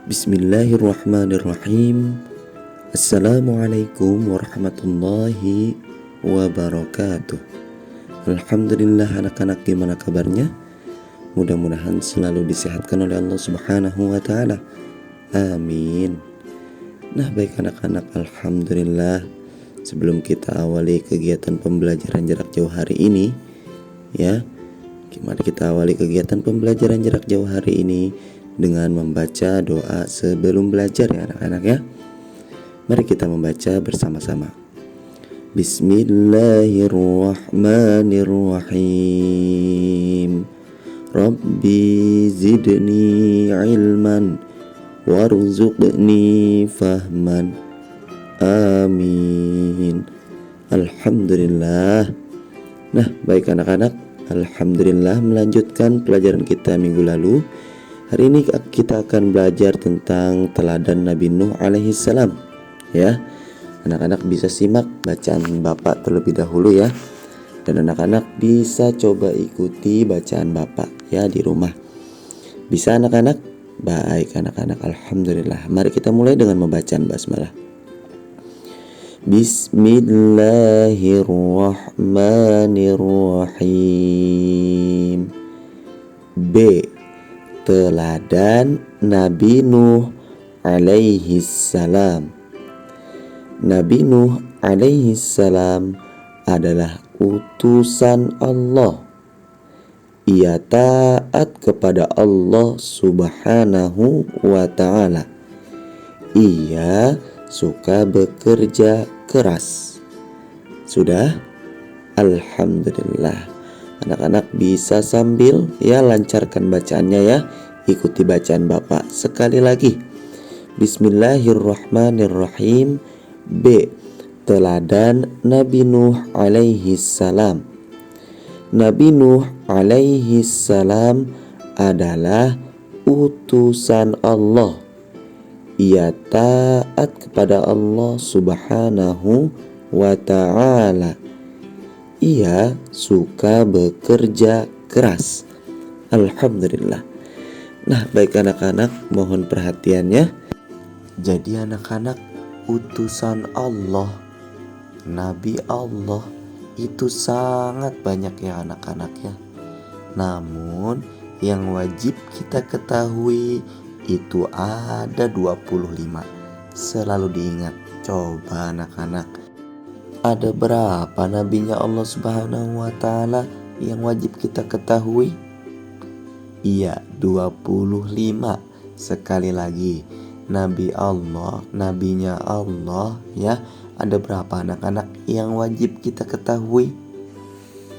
Bismillahirrahmanirrahim. Assalamualaikum warahmatullahi wabarakatuh. Alhamdulillah, anak-anak, gimana kabarnya? Mudah-mudahan selalu disehatkan oleh Allah Subhanahu wa ta'ala. Amin. Nah, baik anak-anak, alhamdulillah, sebelum kita awali kegiatan pembelajaran jarak jauh hari ini, ya, gimana kita awali kegiatan pembelajaran jarak jauh hari ini dengan membaca doa sebelum belajar, ya anak-anak ya. Mari kita membaca bersama-sama. Bismillahirrahmanirrahim. Rabbi zidni ilman warzuqni fahman. Amin. Alhamdulillah. Nah, baik anak-anak, alhamdulillah, melanjutkan pelajaran kita minggu lalu. Hari ini kita akan belajar tentang teladan Nabi Nuh alaihissalam, ya. Anak-anak bisa simak bacaan Bapak terlebih dahulu ya. Dan anak-anak bisa coba ikuti bacaan Bapak ya di rumah. Bisa anak-anak? Baik anak-anak, alhamdulillah. Mari kita mulai dengan membacaan basmalah. Bismillahirrahmanirrahim. B. Teladan Nabi Nuh alaihissalam. Nabi Nuh alaihissalam adalah utusan Allah. Ia taat kepada Allah subhanahu wa ta'ala. Ia suka bekerja keras. Sudah? Alhamdulillah. Anak-anak bisa sambil ya lancarkan bacaannya ya. Ikuti bacaan Bapak sekali lagi. Bismillahirrahmanirrahim. B. Teladan Nabi Nuh alaihissalam. Nabi Nuh alaihissalam adalah utusan Allah. Ia taat kepada Allah subhanahu wa ta'ala. Ia suka bekerja keras. Alhamdulillah. Nah, baik anak-anak, mohon perhatiannya. Jadi anak-anak, utusan Allah, Nabi Allah itu sangat banyak ya anak-anak ya. Namun yang wajib kita ketahui itu ada 25. Selalu diingat. Coba anak-anak, ada berapa nabinya Allah subhanahu wa ta'ala yang wajib kita ketahui? Iya, 25. Sekali lagi, Nabi Allah, nabinya Allah ya. Ada berapa anak-anak yang wajib kita ketahui?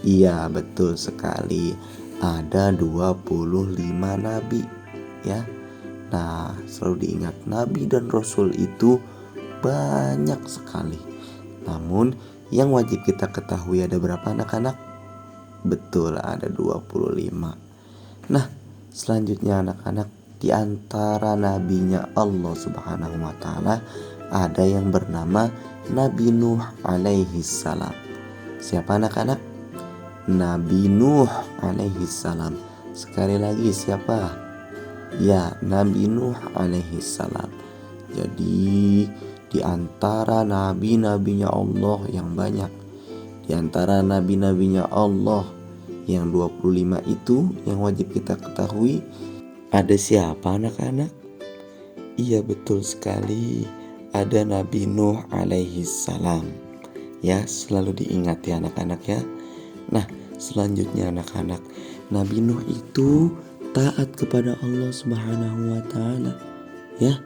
Iya, betul sekali. Ada 25 nabi ya. Nah, selalu diingat, nabi dan rasul itu banyak sekali. Namun yang wajib kita ketahui ada berapa anak-anak? Betul, ada 25. Nah, selanjutnya anak-anak, di antara nabinya Allah subhanahu wa ta'ala ada yang bernama Nabi Nuh alaihissalam. Siapa anak-anak? Nabi Nuh alaihissalam. Sekali lagi, siapa? Ya, Nabi Nuh alaihissalam. Jadi di antara nabi-nabinya Allah yang banyak, di antara nabi-nabinya Allah yang 25 itu yang wajib kita ketahui, ada siapa anak-anak? Iya, betul sekali, ada Nabi Nuh alaihissalam. Ya, selalu diingat ya anak-anak ya. Nah, selanjutnya anak-anak, Nabi Nuh itu taat kepada Allah subhanahu wa ta'ala ya.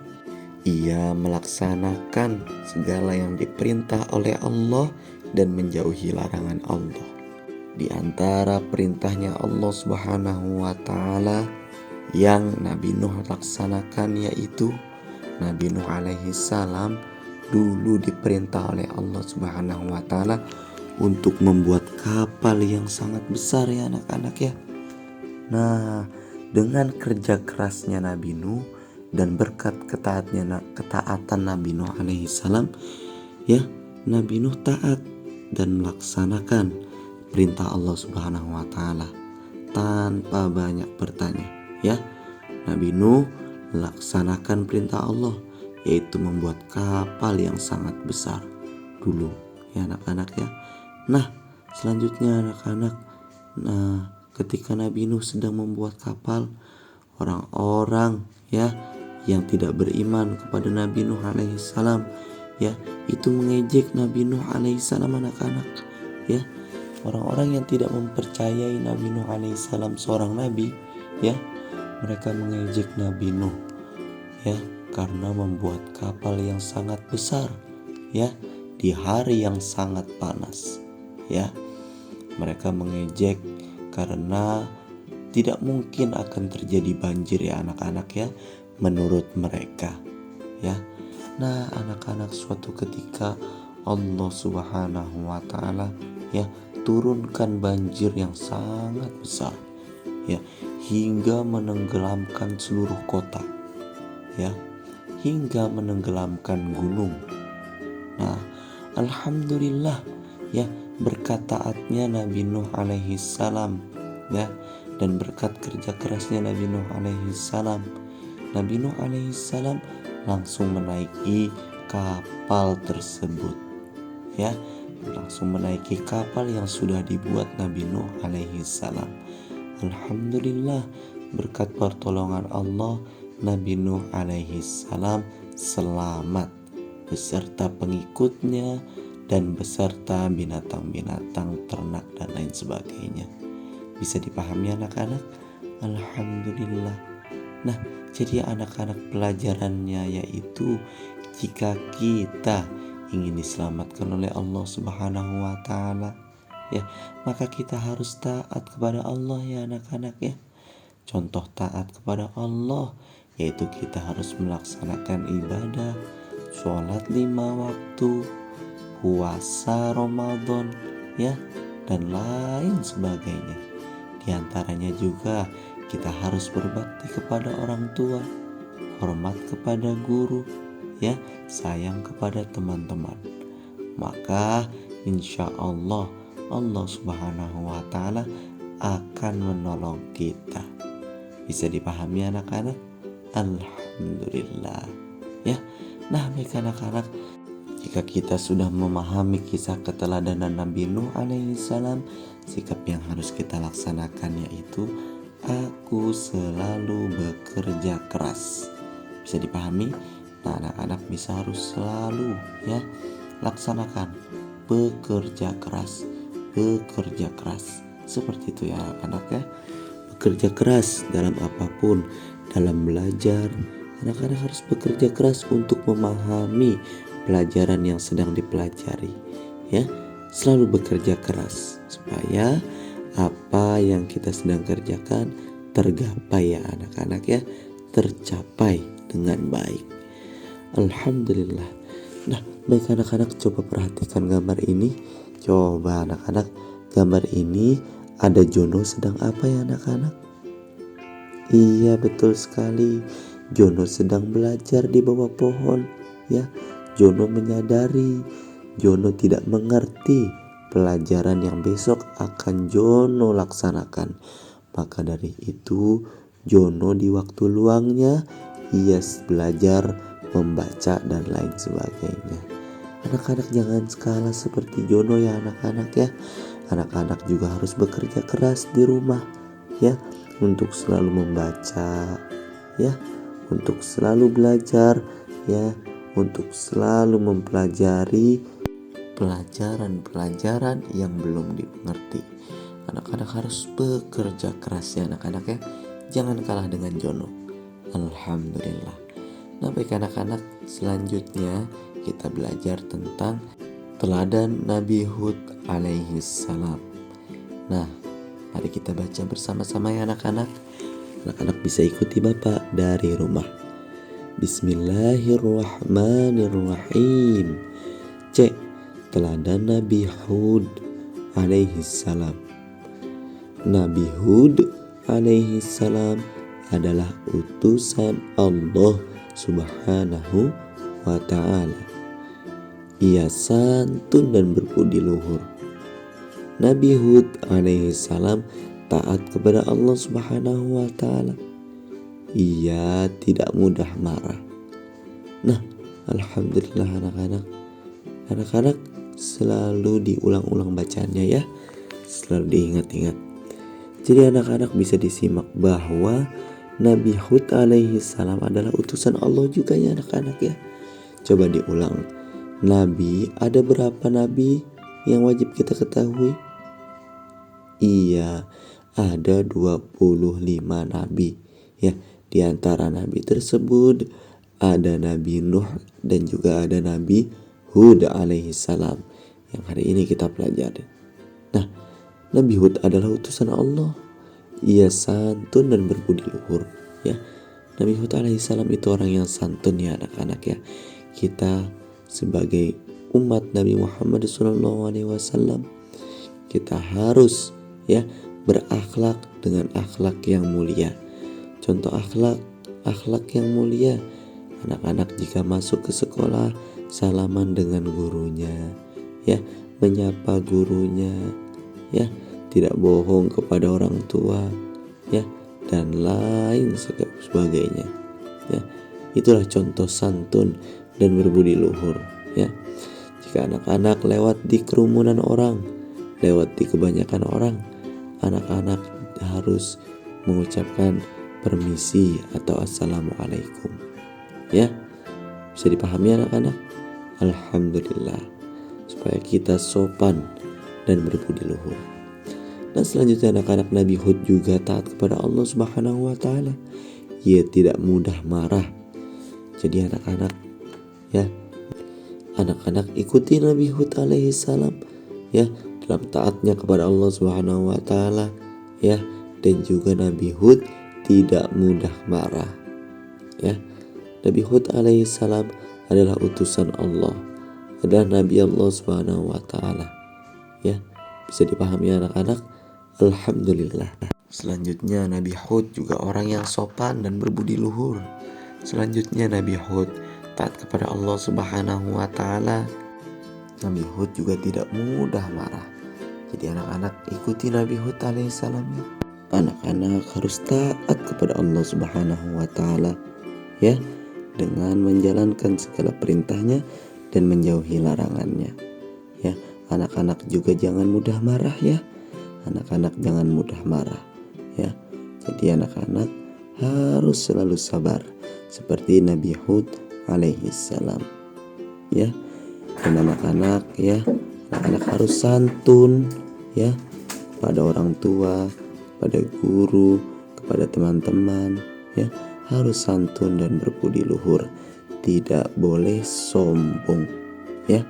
Ia melaksanakan segala yang diperintah oleh Allah dan menjauhi larangan Allah. Di antara perintahnya Allah subhanahu wa ta'ala yang Nabi Nuh laksanakan yaitu Nabi Nuh alaihissalam dulu diperintah oleh Allah subhanahu wa ta'ala untuk membuat kapal yang sangat besar ya anak-anak ya. Nah, dengan kerja kerasnya Nabi Nuh dan berkat ketaatan Nabi Nuh alaihissalam ya, Nabi Nuh taat dan melaksanakan perintah Allah subhanahu wa ta'ala tanpa banyak bertanya ya. Nabi Nuh melaksanakan perintah Allah, yaitu membuat kapal yang sangat besar dulu ya anak-anak ya. Nah selanjutnya anak-anak, ketika Nabi Nuh sedang membuat kapal, orang-orang ya yang tidak beriman kepada Nabi Nuh alaihissalam ya itu mengejek Nabi Nuh alaihissalam anak-anak ya. Orang-orang yang tidak mempercayai Nabi Nuh alaihissalam seorang nabi ya, mereka mengejek Nabi Nuh ya karena membuat kapal yang sangat besar ya di hari yang sangat panas ya. Mereka mengejek karena tidak mungkin akan terjadi banjir ya anak-anak ya menurut mereka ya. Nah anak-anak, suatu ketika Allah Subhanahu wa ta'ala ya turunkan banjir yang sangat besar ya hingga menenggelamkan seluruh kota ya, hingga menenggelamkan gunung. Nah alhamdulillah ya berkat taatnya Nabi Nuh alaihi salam ya dan berkat kerja kerasnya Nabi Nuh alaihi salam, Nabi Nuh alaihi salam langsung menaiki kapal tersebut ya, langsung menaiki kapal yang sudah dibuat Nabi Nuh alaihi salam. Alhamdulillah berkat pertolongan Allah, Nabi Nuh alaihi salam selamat beserta pengikutnya dan beserta binatang-binatang ternak dan lain sebagainya. Bisa dipahami anak-anak? Alhamdulillah. Nah jadi anak-anak, pelajarannya yaitu jika kita ingin diselamatkan oleh Allah Subhanahu wa ta'ala ya, maka kita harus taat kepada Allah ya anak-anak ya. Contoh taat kepada Allah yaitu kita harus melaksanakan ibadah, sholat 5 waktu, puasa Ramadan ya, dan lain sebagainya. Di antaranya juga kita harus berbakti kepada orang tua, hormat kepada guru ya, sayang kepada teman-teman. Maka insya Allah Allah Subhanahu wa ta'ala akan menolong kita. Bisa dipahami anak-anak? Alhamdulillah ya. Nah baik anak-anak, jika kita sudah memahami kisah keteladanan Nabi Nuh alaihi salam, sikap yang harus kita laksanakan yaitu aku selalu bekerja keras. Bisa dipahami? Nah anak-anak bisa harus selalu ya laksanakan bekerja keras, bekerja keras. Seperti itu ya anak-anak ya. Bekerja keras dalam apapun, dalam belajar, anak-anak harus bekerja keras untuk memahami pelajaran yang sedang dipelajari ya. Selalu bekerja keras supaya apa yang kita sedang kerjakan tergapai ya anak-anak ya, tercapai dengan baik. Alhamdulillah. Nah baik anak-anak, coba perhatikan gambar ini. Coba anak-anak, gambar ini ada Jono sedang apa ya anak-anak? Iya betul sekali, Jono sedang belajar di bawah pohon ya. Jono menyadari Jono tidak mengerti pelajaran yang besok akan Jono laksanakan. Maka dari itu Jono di waktu luangnya ia belajar membaca dan lain sebagainya. Anak-anak jangan kalah seperti Jono ya anak-anak ya. Anak-anak juga harus bekerja keras di rumah ya, untuk selalu membaca ya, untuk selalu belajar ya, untuk selalu mempelajari pelajaran-pelajaran yang belum dimengerti. Anak-anak harus bekerja keras ya anak-anak ya. Jangan kalah dengan Jono. Alhamdulillah. Nah baik anak-anak, selanjutnya kita belajar tentang teladan Nabi Hud alaihi salam. Nah mari kita baca bersama-sama ya anak-anak. Anak-anak bisa ikuti Bapak dari rumah. Bismillahirrahmanirrahim. C. Teladan Nabi Hud alaihi salam. Nabi Hud alaihi salam adalah utusan Allah Subhanahu wa ta'ala. Ia santun dan berbudi luhur. Nabi Hud alaihi salam taat kepada Allah Subhanahu wa ta'ala. ia tidak mudah marah. Nah, alhamdulillah anak-anak selalu diulang-ulang bacanya ya, selalu diingat-ingat. Jadi anak-anak bisa disimak bahwa Nabi Hud alaihi salam adalah utusan Allah juga ya anak-anak ya. Coba diulang. Ada berapa nabi yang wajib kita ketahui? Iya, ada 25 nabi ya. Di antara nabi tersebut ada Nabi Nuh dan juga ada Nabi Hud alaihi salam yang hari ini kita pelajari. Nah, Nabi Hud adalah utusan Allah. Ia santun dan berbudi luhur ya. Nabi Hud alaihi salam itu orang yang santun ya anak-anak ya. Kita sebagai umat Nabi Muhammad SAW, kita harus ya berakhlak dengan akhlak yang mulia. Contoh akhlak yang mulia, anak-anak jika masuk ke sekolah salaman dengan gurunya ya, menyapa gurunya ya, tidak bohong kepada orang tua ya, dan lain sebagainya ya. Itulah contoh santun dan berbudi luhur ya. Jika anak-anak lewat di kerumunan orang, lewat di kebanyakan orang, anak-anak harus mengucapkan permisi atau assalamualaikum ya. Bisa dipahami anak-anak? Alhamdulillah, supaya kita sopan dan berbudi luhur. Dan selanjutnya anak-anak, Nabi Hud juga taat kepada Allah Subhanahu wa taala. Ia tidak mudah marah. Jadi anak-anak ya, anak-anak ikuti Nabi Hud alaihi salam ya dalam taatnya kepada Allah Subhanahu wa taala ya. Dan juga Nabi Hud tidak mudah marah ya. Nabi Hud alaihi salam adalah utusan Allah, adalah Nabi Allah Subhanahu wa taala ya. Bisa dipahami anak-anak? Alhamdulillah. Selanjutnya Nabi Hud juga orang yang sopan dan berbudi luhur. Selanjutnya Nabi Hud taat kepada Allah Subhanahu wa taala. Nabi Hud juga tidak mudah marah. Jadi anak-anak ikuti Nabi Hud alaihi salam ya. Anak-anak harus taat kepada Allah Subhanahu wa taala ya, dengan menjalankan segala perintahnya dan menjauhi larangannya ya. Anak-anak juga jangan mudah marah ya. Anak-anak jangan mudah marah ya. Jadi anak-anak harus selalu sabar seperti Nabi Hud alaihi salam ya. Dan anak-anak ya, anak-anak harus santun ya kepada orang tua, kepada guru, kepada teman-teman ya. Harus santun dan berbudi luhur, tidak boleh sombong ya.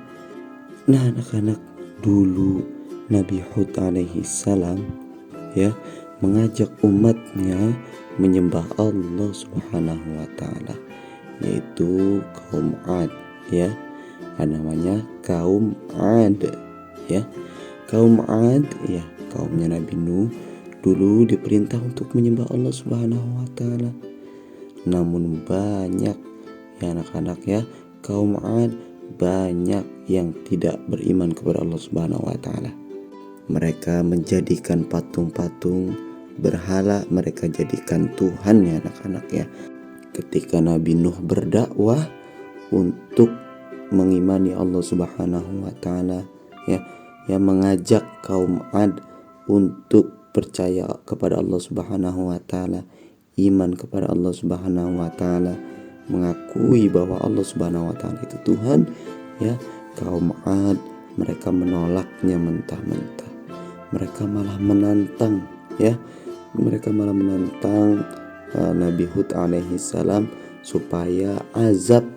Nah anak-anak, dulu Nabi Hud alaihi salam ya mengajak umatnya menyembah Allah Subhanahu wa taala, yaitu kaum Ad ya. Namanya kaum Ad ya. Kaum Ad ya, kaumnya Nabi Nuh dulu diperintah untuk menyembah Allah Subhanahu wa taala. Namun banyak ya anak-anak ya, kaum Ad banyak yang tidak beriman kepada Allah Subhanahu wa taala. Mereka menjadikan patung-patung berhala, mereka jadikan Tuhan ya anak-anak ya. Ketika Nabi Nuh berdakwah untuk mengimani Allah Subhanahu wa taala ya, yang mengajak kaum Ad untuk percaya kepada Allah Subhanahu wa taala, iman kepada Allah Subhanahu wa taala, mengakui bahwa Allah Subhanahu wa taala itu Tuhan ya. Kaum Ad mereka menolaknya mentah-mentah. Mereka malah menantang ya. Mereka malah menantang Nabi Hud alaihi salam supaya azab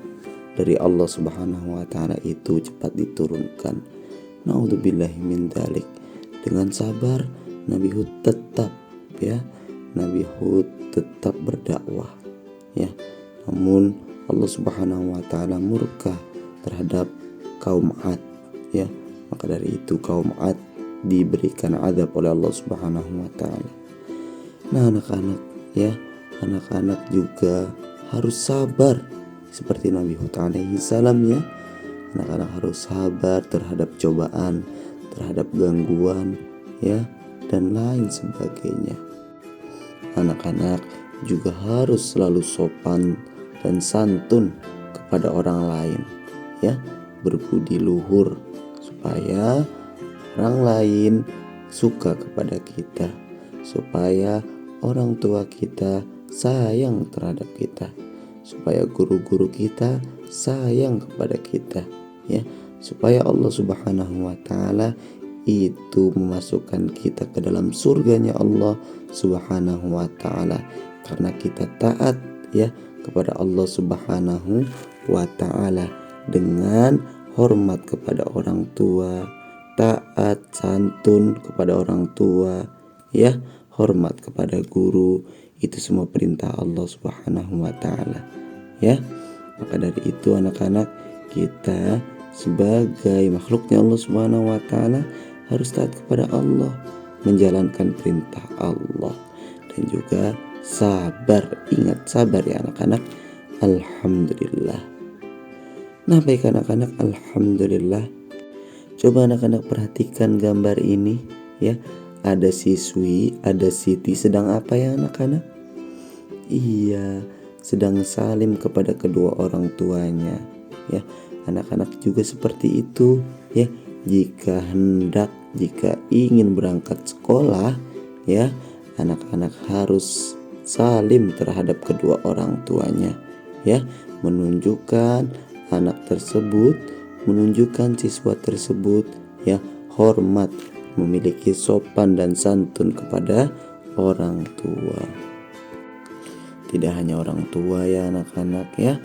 dari Allah Subhanahu wa taala itu cepat diturunkan. Naudzubillahi min dzalik. Dengan sabar Nabi Hud tetap ya, Nabi Hud tetap berdakwah ya. Namun Allah Subhanahu wa taala murka terhadap kaum Ad ya. Maka dari itu kaum Ad diberikan azab oleh Allah Subhanahu wa taala. Nah anak-anak ya, anak-anak juga harus sabar seperti Nabi Hud alaihi salam ya. Anak-anak harus sabar terhadap cobaan, terhadap gangguan ya, dan lain sebagainya. Anak-anak juga harus selalu sopan dan santun kepada orang lain, ya, berbudi luhur supaya orang lain suka kepada kita, supaya orang tua kita sayang terhadap kita, supaya guru-guru kita sayang kepada kita, ya, supaya Allah Subhanahu wa taala itu memasukkan kita ke dalam surganya Allah Subhanahu wa taala karena kita taat, ya, kepada Allah Subhanahu wa taala dengan hormat kepada orang tua, taat santun kepada orang tua, ya, hormat kepada guru. Itu semua perintah Allah Subhanahu wa taala, ya. Maka dari itu anak-anak, kita sebagai makhluknya Allah Subhanahu wa taala harus taat kepada Allah, menjalankan perintah Allah, dan juga sabar. Ingat, sabar ya anak-anak. Alhamdulillah. Nah, baik anak-anak, alhamdulillah. Coba anak-anak perhatikan gambar ini, ya. Ada siswi, ada Siti, sedang apa ya anak-anak? Iya, sedang salim kepada kedua orang tuanya, ya. Anak-anak juga seperti itu, ya. Jika ingin berangkat sekolah, ya, anak-anak harus salim terhadap kedua orang tuanya, ya, menunjukkan anak tersebut, menunjukkan siswa tersebut, ya, hormat, memiliki sopan dan santun kepada orang tua. Tidak hanya orang tua ya anak-anak, ya,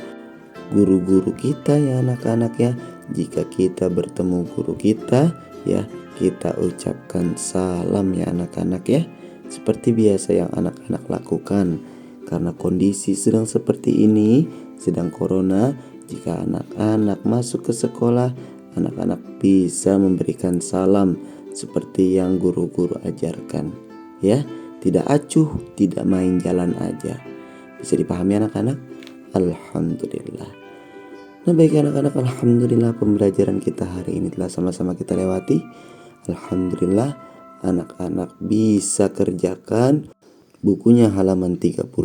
guru-guru kita ya anak-anak, ya. Jika kita bertemu guru kita, ya, kita ucapkan salam ya anak-anak, ya, seperti biasa yang anak-anak lakukan. Karena kondisi sedang seperti ini, sedang corona, jika anak-anak masuk ke sekolah, anak-anak bisa memberikan salam seperti yang guru-guru ajarkan, ya. Tidak acuh, tidak main jalan aja. Bisa dipahami anak-anak? Alhamdulillah. Nah, baik anak-anak, alhamdulillah pembelajaran kita hari ini telah sama-sama kita lewati. Alhamdulillah anak-anak bisa kerjakan bukunya halaman 35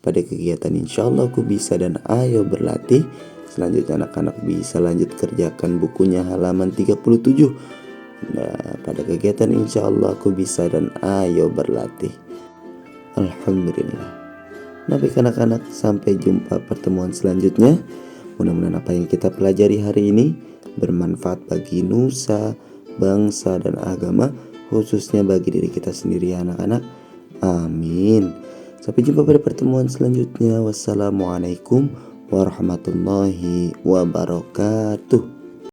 pada kegiatan insyaallah aku bisa dan ayo berlatih. Selanjutnya anak-anak bisa lanjut kerjakan bukunya halaman 37. Nah, pada kegiatan insyaallah aku bisa dan ayo berlatih. Alhamdulillah. Nah, baik anak-anak, sampai jumpa pertemuan selanjutnya. Mudah-mudahan apa yang kita pelajari hari ini bermanfaat bagi nusa, bangsa, dan agama, khususnya bagi diri kita sendiri anak-anak. Amin. Sampai jumpa pada pertemuan selanjutnya. Wassalamualaikum warahmatullahi wabarakatuh.